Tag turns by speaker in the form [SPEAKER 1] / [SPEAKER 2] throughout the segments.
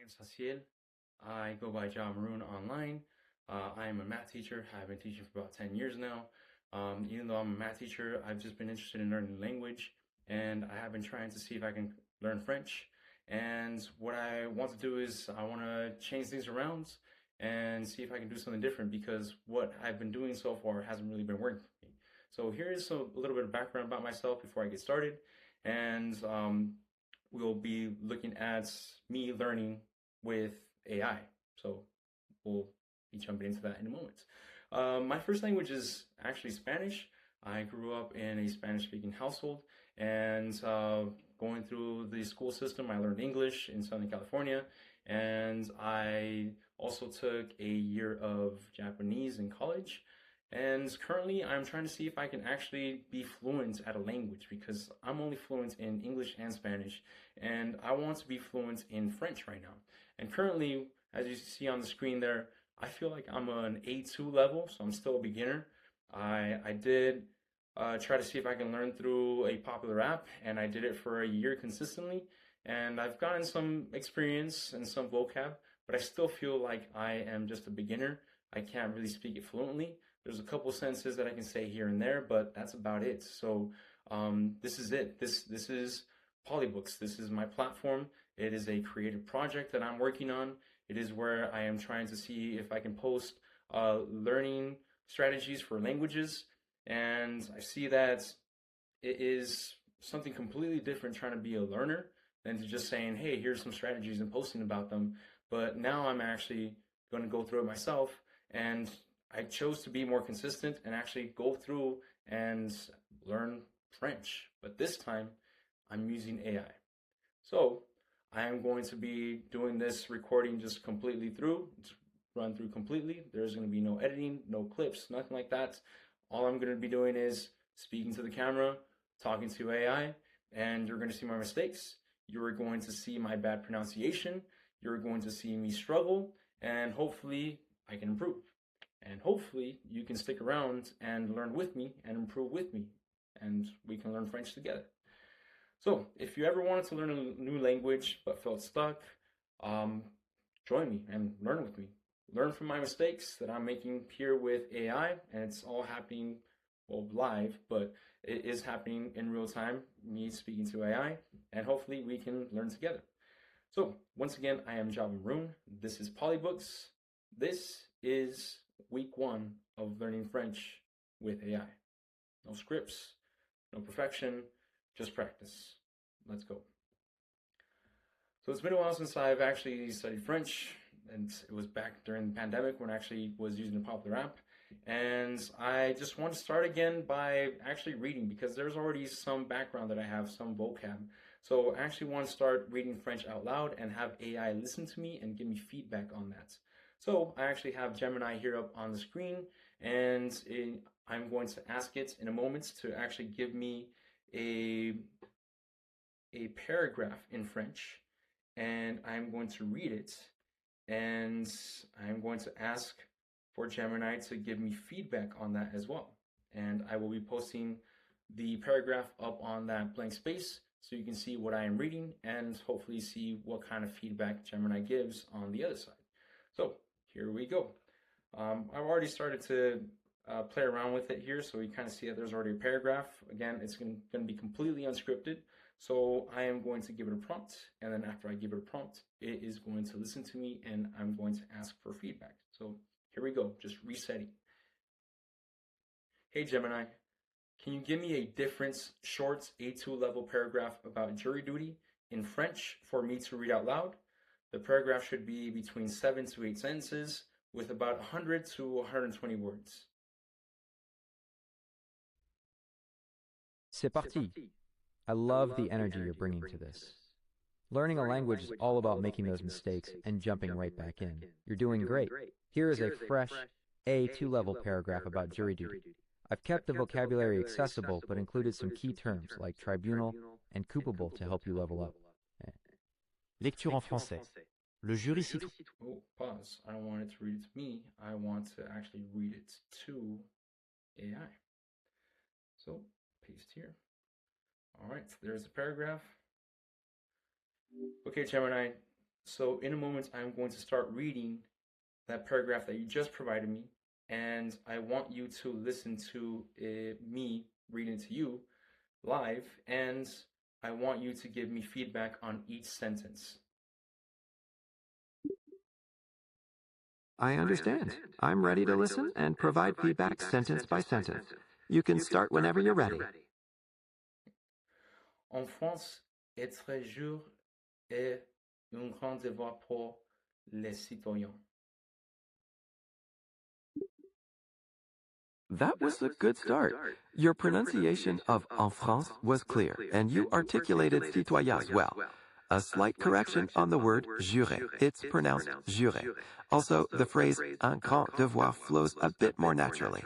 [SPEAKER 1] Saciel. I go by John Maroon online. I am a math teacher. I've been teaching for about 10 years now. Even though I'm a math teacher, I've just been interested in learning language, and I have been trying to see if I can learn French. And what I want to do is I want to change things around and see if I can do something different because what I've been doing so far hasn't really been working for me. So here's a little bit of background about myself before I get started, and we'll be looking at me learning with AI. So we'll be jumping into that in a moment. My first language is actually Spanish. I grew up in a Spanish-speaking household, and going through the school system, I learned English in Southern California, and I also took a year of Japanese in college. And currently, I'm trying to see if I can actually be fluent at a language because I'm only fluent in English and Spanish, and I want to be fluent in French right now. And currently, as you see on the screen there, I feel like I'm an A2 level, so I'm still a beginner. I did try to see if I can learn through a popular app, and I did it for a year consistently, and I've gotten some experience and some vocab, but I still feel like I am just a beginner. I can't really speak it fluently. There's a couple sentences that I can say here and there, but that's about it. So this is it. This is Polybooks. This is my platform. It is a creative project that I'm working on. It is where I am trying to see if I can post learning strategies for languages. And I see that it is something completely different trying to be a learner than to just saying, hey, here's some strategies and posting about them. But now I'm actually going to go through it myself, and I chose to be more consistent and actually go through and learn French. But this time, I'm using AI. So I am going to be doing this recording just completely through, run through completely. There's going to be no editing, no clips, nothing like that. All I'm going to be doing is speaking to the camera, talking to AI, and you're going to see my mistakes. You're going to see my bad pronunciation. You're going to see me struggle, and hopefully I can improve. And hopefully you can stick around and learn with me and improve with me, and we can learn French together. So if you ever wanted to learn a new language but felt stuck, join me and learn with me. Learn from my mistakes that I'm making here with AI, and it's all happening, well, live, but it is happening in real time, me speaking to AI, and hopefully we can learn together. So once again, I am Java Maroon. This is Polybooks. This is week 1 of learning French with AI. No scripts, no perfection, just practice. Let's go. So it's been a while since I've actually studied French, and it was back during the pandemic when I actually was using a popular app. And I just want to start again by actually reading because there's already some background that I have, some vocab. So I actually want to start reading French out loud and have AI listen to me and give me feedback on that. So I actually have Gemini here up on the screen, and I'm going to ask it in a moment to actually give me a paragraph in French, and I'm going to read it, and I'm going to ask for Gemini to give me feedback on that as well. And I will be posting the paragraph up on that blank space so you can see what I am reading and hopefully see what kind of feedback Gemini gives on the other side. So here we go. I've already started to play around with it here, so you kind of see that there's already a paragraph. Again, it's going to be completely unscripted. So I am going to give it a prompt, and then after I give it a prompt, it is going to listen to me, and I'm going to ask for feedback. So here we go, just resetting. Hey Gemini, can you give me a different short A2 level paragraph about jury duty in French for me to read out loud? The paragraph should be between 7 to 8 sentences with about 100 to 120 words.
[SPEAKER 2] C'est parti. I love the energy you're bringing to this. Learning a language is all about making those mistakes and jumping right back in. You're doing great. Here is a fresh A2 level paragraph about jury duty. I've kept the vocabulary accessible but included some key terms like tribunal and coupable to help you level up.
[SPEAKER 3] Lecture en français. Le jury citoyen.
[SPEAKER 1] Oh, pause. I don't want it to read it to me. I want to actually read it to AI. So paste here. All right, there's the paragraph. Okay, Gemini. So in a moment, I'm going to start reading that paragraph that you just provided me, and I want you to listen to me reading to you live, and I want you to give me feedback on each sentence.
[SPEAKER 4] I understand. I'm ready to listen and provide feedback sentence by sentence. You can start whenever you're ready.
[SPEAKER 1] En France, être jour est un grand devoir pour les citoyens.
[SPEAKER 4] That was a good start. Your pronunciation of en France was clear, and you articulated citoyens well. A slight correction on the word jurer. It's pronounced jurer. Also, the phrase un grand devoir flows a bit more naturally.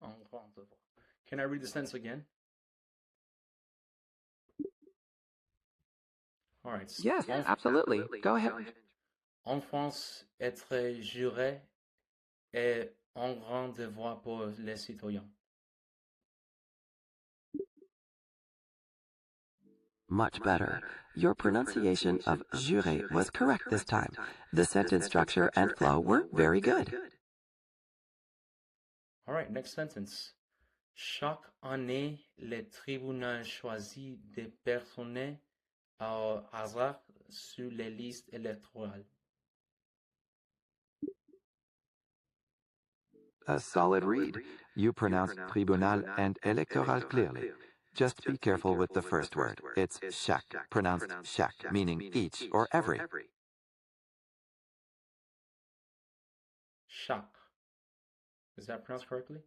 [SPEAKER 1] Un grand devoir. Can I read the sentence again? All right.
[SPEAKER 4] Yes, absolutely. Go ahead.
[SPEAKER 1] En France, être juré est un grand devoir pour les citoyens.
[SPEAKER 4] Much better. Your pronunciation of jurer was correct this time. The sentence structure and flow were very good.
[SPEAKER 1] All right, next sentence. Chaque année, le tribunal choisit des personnes au hasard sur les listes électorales.
[SPEAKER 4] A solid read. You pronounce tribunal and électoral clearly. Just be careful with the first word. It's chaque, pronounced chaque, meaning each or every.
[SPEAKER 1] Chaque. Is that pronounced correctly?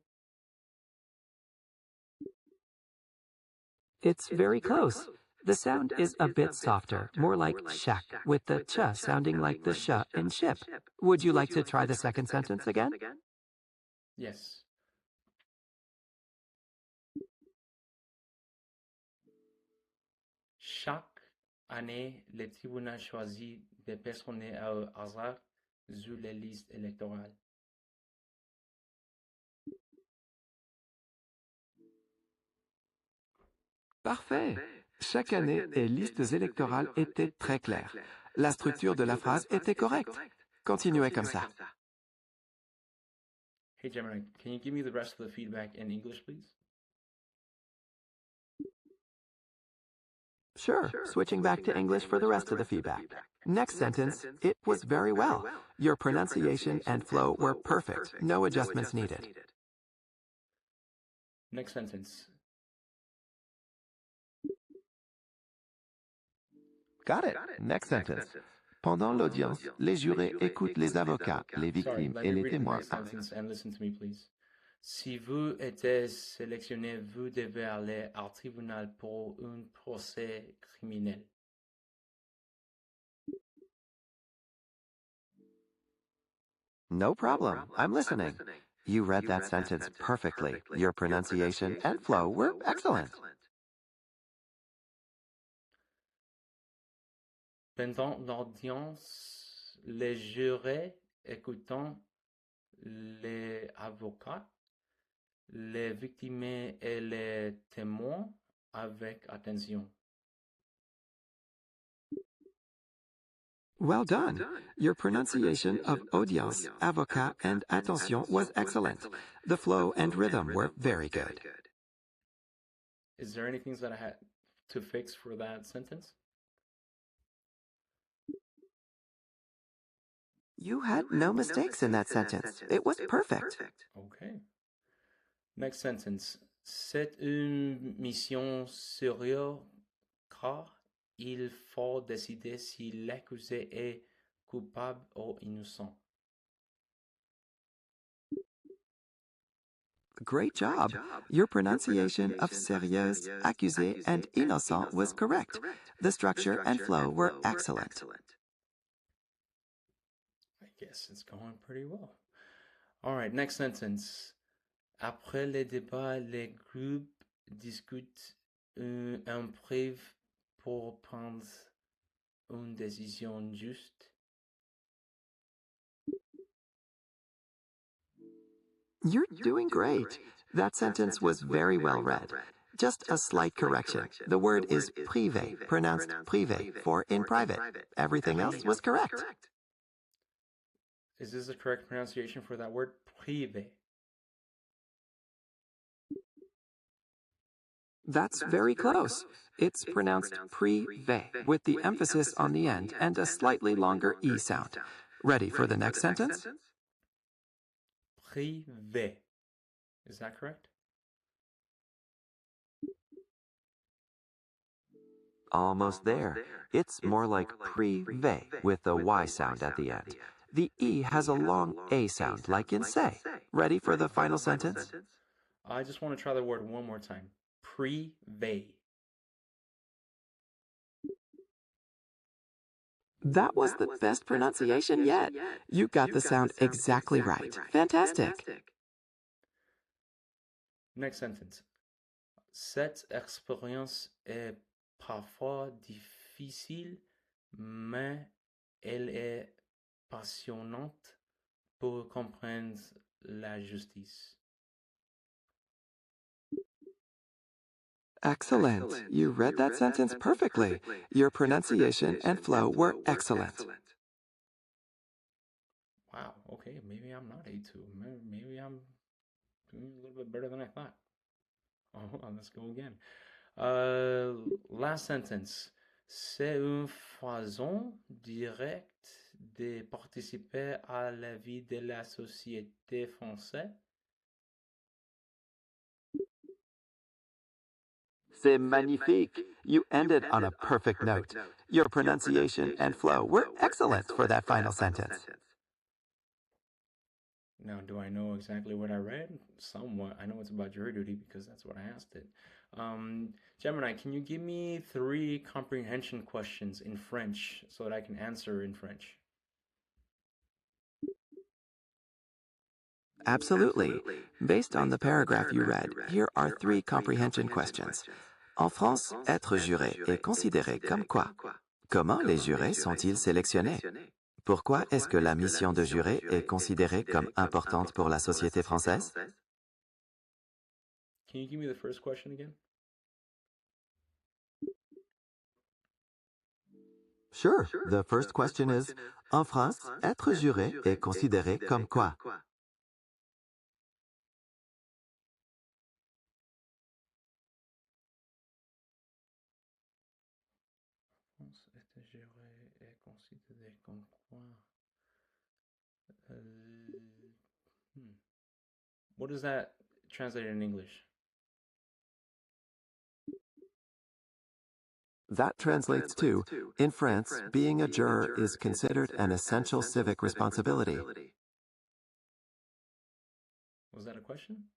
[SPEAKER 4] It's very close. The sound is a bit softer, more like shack, with the ch sounding like the sh in ship. Would you like to try the second sentence again?
[SPEAKER 1] Yes. Chaque année, le tribunal choisit des personnes au hasard sur les listes électorales.
[SPEAKER 4] Parfait. Chaque année, les listes électorales étaient très claires. La structure de la phrase était correcte. Continuez comme ça.
[SPEAKER 1] Hey Gemini, can you give me the rest of the feedback in English, please?
[SPEAKER 4] Sure, switching back to English for the rest of the feedback. Next sentence, it was very well. Your pronunciation and flow were perfect. No adjustments needed.
[SPEAKER 1] Next sentence.
[SPEAKER 4] Got it. Next sentence. Pendant l'audience, les jurés écoutent les avocats, les victimes
[SPEAKER 1] Sorry, let
[SPEAKER 4] et
[SPEAKER 1] me
[SPEAKER 4] les
[SPEAKER 1] read the
[SPEAKER 4] témoins.
[SPEAKER 1] next sentence and listen to me, please. Si vous êtes sélectionné, vous devez aller au tribunal pour un procès criminel.
[SPEAKER 4] No problem. I'm listening. You read that sentence perfectly. Your pronunciation and flow were excellent.
[SPEAKER 1] Pendant l'audience, les jurés écoutant les avocats, les victimes et les témoins avec attention.
[SPEAKER 4] Well done. Your pronunciation of audience, avocat, and attention was excellent. The flow and rhythm were very good.
[SPEAKER 1] Is there anything that I had to fix for that sentence?
[SPEAKER 4] You had no mistakes in that sentence. It was perfect.
[SPEAKER 1] Okay. Next sentence. C'est une mission sérieuse car il faut décider si l'accusé est coupable ou innocent.
[SPEAKER 4] Great job. Your pronunciation of sérieuse, accusé, and innocent was correct. The structure and flow were excellent.
[SPEAKER 1] I guess it's going pretty well. All right, next sentence. Après les débats, les groupes discutent en privé pour prendre une décision juste.
[SPEAKER 4] You're doing great. That sentence was very well read. Just a slight correction. The word is privé, pronounced privé, for in private. Everything else was correct.
[SPEAKER 1] Is this the correct pronunciation for that word? Privé.
[SPEAKER 4] That's very close. It's pronounced privé, with the emphasis on the end and a slightly longer E sound. Ready for the next sentence?
[SPEAKER 1] Privé. Is that correct?
[SPEAKER 4] Almost there. It's more like privé with the Y sound at the end. The E has a long A sound, like in say. Ready for the final sentence?
[SPEAKER 1] I just want to try the word one more time. Privé.
[SPEAKER 4] That was the best pronunciation yet. You got the sound exactly right. Fantastic.
[SPEAKER 1] Next sentence. Cette expérience est parfois difficile, mais elle est passionnante pour comprendre la justice.
[SPEAKER 4] Excellent. You read that sentence perfectly. Your pronunciation and flow were excellent.
[SPEAKER 1] Wow, okay, maybe I'm not A2. Maybe I'm doing a little bit better than I thought. Oh, hold on, let's go again. Last sentence. C'est une façon directe de participer à la vie de la société française.
[SPEAKER 4] C'est magnifique. You ended on a perfect note. Your pronunciation and flow were excellent for that final sentence.
[SPEAKER 1] Now, do I know exactly what I read? Somewhat. I know it's about jury duty because that's what I asked it. Gemini, can you give me 3 comprehension questions in French so that I can answer in French?
[SPEAKER 4] Absolutely. Based on the paragraph you read, here are 3 comprehension questions. En France, être juré est considéré comme quoi? Comment les jurés sont-ils sélectionnés? Pourquoi est-ce que la mission de jurer est considérée comme importante pour la société française?
[SPEAKER 1] Can you give me the first question again?
[SPEAKER 4] Sure. The first question is, en France, être juré est considéré comme quoi?
[SPEAKER 1] Être juré est considéré comme quoi? What does that translate in English?
[SPEAKER 4] That translates to, in France, being a juror is considered an essential civic responsibility.
[SPEAKER 1] Was that a question?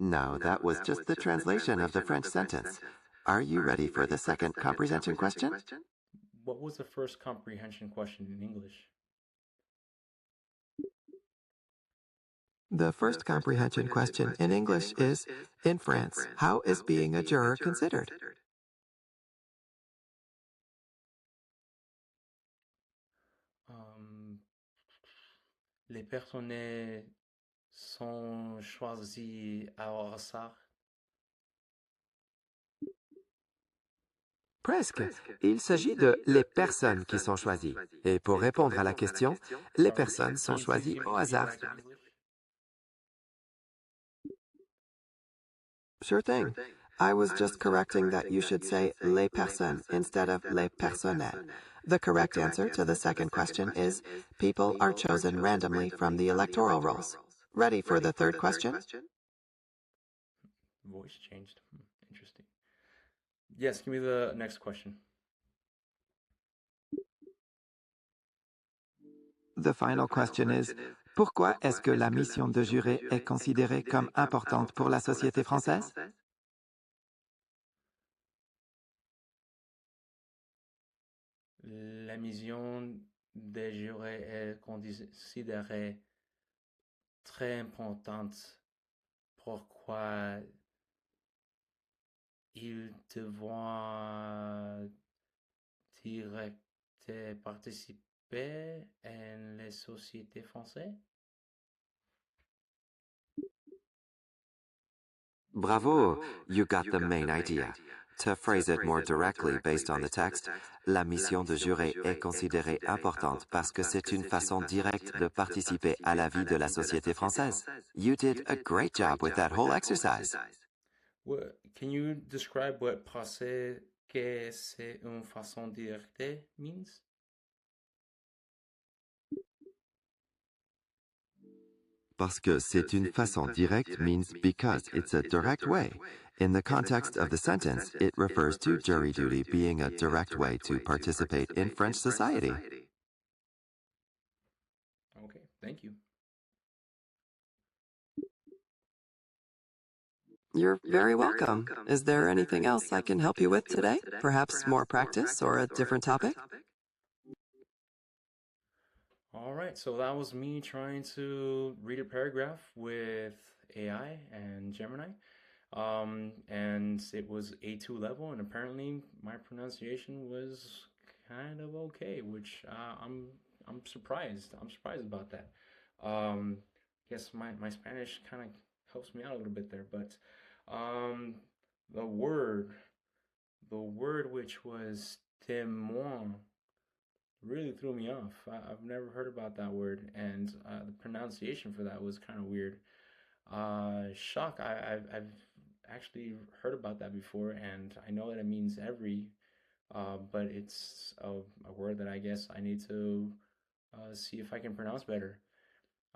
[SPEAKER 4] No, that was just the translation of the French sentence. Are you ready for the second comprehension question?
[SPEAKER 1] What was the first comprehension question in English?
[SPEAKER 4] The first comprehension question in English is, in France, how is being a juror considered?
[SPEAKER 1] Les personnes sont choisies à hasard.
[SPEAKER 4] Presque. Il s'agit de les personnes qui sont choisies. Et pour répondre à la question, les personnes sont choisies au hasard. Sure thing. I was just correcting that you should say les personnes instead of les personnels. The correct answer to the second question is people are chosen randomly from the electoral rolls. Ready for the third question?
[SPEAKER 1] Voice changed. Interesting. Yes, give me the next question.
[SPEAKER 4] The final question is, pourquoi est-ce que la mission de jurer est considérée comme importante pour la société française?
[SPEAKER 1] La mission des jurés est considérée très importante. Pourquoi ils devront directement participer en les sociétés françaises?
[SPEAKER 4] Bravo, you got the main idea. To phrase it more directly based on the text, la mission de jurer est considérée importante parce que c'est une façon directe de participer à la vie de la société française. You did a great job with that whole exercise.
[SPEAKER 1] Can you describe what passer que c'est une façon directe means?
[SPEAKER 4] Parce que c'est une façon directe means because it's a direct way. In the context of the sentence, it refers to jury duty being a direct way to participate in French society.
[SPEAKER 1] Okay, thank you.
[SPEAKER 5] You're very welcome. Is there anything else I can help you with today? Perhaps more practice or a different topic?
[SPEAKER 1] All right, so that was me trying to read a paragraph with AI and Gemini. And it was A2 level, and apparently my pronunciation was kind of okay, which I'm surprised. I'm surprised about that. Guess my Spanish kind of helps me out a little bit there, but um, the word the word which was témoin really threw me off. I've never heard about that word, and the pronunciation for that was kind of weird. Shock. I've actually heard about that before, and I know that it means every, but it's a word that I guess I need to see if I can pronounce better.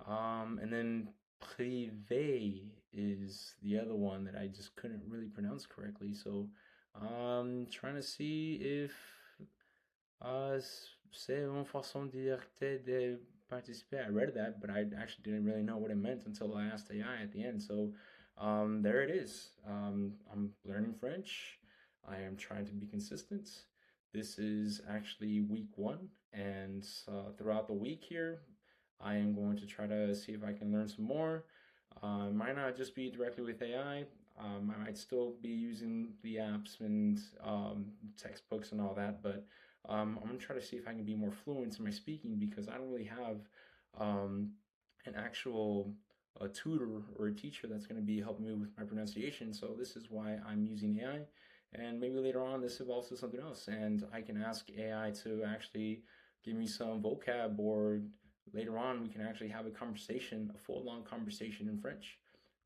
[SPEAKER 1] And then privé is the other one that I just couldn't really pronounce correctly. So, trying to see if c'est une façon directe de participer. I read that, but I actually didn't really know what it meant until I asked AI at the end. So, there it is. I'm learning French. I am trying to be consistent. This is actually week one, and throughout the week here, I am going to try to see if I can learn some more. It might not just be directly with AI. I might still be using the apps and textbooks and all that, but I'm gonna try to see if I can be more fluent in my speaking because I don't really have an actual a tutor or a teacher that's going to be helping me with my pronunciation. So this is why I'm using AI, and maybe later on this evolves to something else, and I can ask AI to actually give me some vocab, or later on we can actually have a conversation, a full long conversation in French.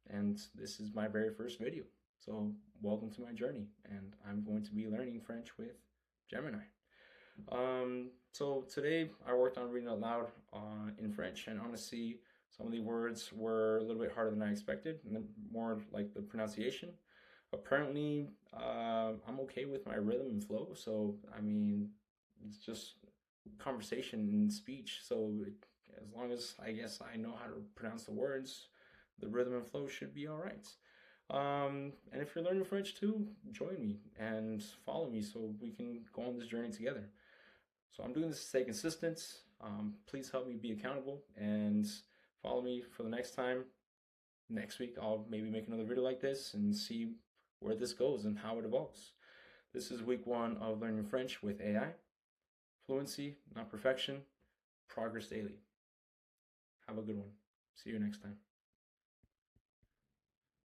[SPEAKER 1] And this is my very first video. So welcome to my journey, and I'm going to be learning French with Gemini. So today I worked on reading out loud in French, and honestly, some of the words were a little bit harder than I expected, and more like the pronunciation. Apparently, I'm okay with my rhythm and flow, so I mean, it's just conversation and speech. So as long as I guess I know how to pronounce the words, the rhythm and flow should be all right. And if you're learning French too, join me and follow me so we can go on this journey together. So I'm doing this to stay consistent. Please help me be accountable and follow me for the next time. Next week, I'll maybe make another video like this and see where this goes and how it evolves. This is week one of learning French with AI. Fluency, not perfection. Progress daily. Have a good one. See you next time.